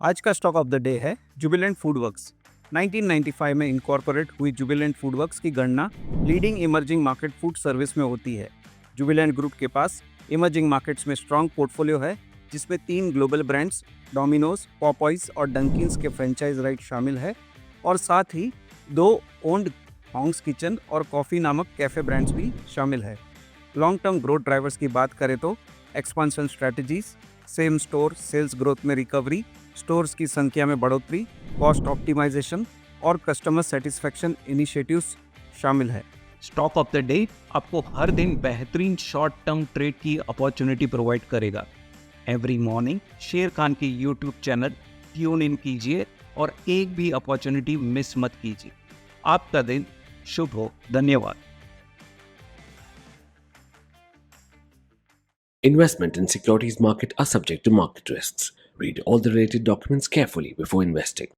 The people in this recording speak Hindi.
आज का स्टॉक ऑफ द डे है जुबिलेंट फूडवर्क्स। 1995 में इनकॉर्पोरेट हुई जुबिलेंट फूडवर्क्स की गणना leading emerging market food service में होती है। जुबिलेंट ग्रुप के पास इमर्जिंग मार्केट्स में स्ट्रॉन्ग पोर्टफोलियो है, जिसमें 3 ग्लोबल ब्रांड्स डोमिनोज, पॉपॉइज और डंकिंस के फ्रेंचाइज राइट शामिल है, और साथ ही 2 ओन्ड हॉन्ग्स किचन और कॉफ़ी नामक कैफ़े ब्रांड्स भी शामिल है। लॉन्ग टर्म ग्रोथ ड्राइवर्स की बात करें तो expansion strategies, same store sales growth में रिकवरी, स्टोर्स की संख्या में बढ़ोतरी, कॉस्ट ऑप्टिमाइजेशन और कस्टमर सेटिस्फैक्शन इनिशिएटिव्स शामिल है। स्टॉक ऑफ द डे आपको हर दिन बेहतरीन शॉर्ट टर्म ट्रेड की अपॉर्चुनिटी प्रोवाइड करेगा। एवरी मॉर्निंग शेर खान की यूट्यूब चैनल ट्यून इन कीजिए और एक भी अपॉर्चुनिटी मिस मत कीजिए। आपका दिन शुभ हो। धन्यवाद। Investment in securities market are subject to market risks. Read all the related documents carefully before investing.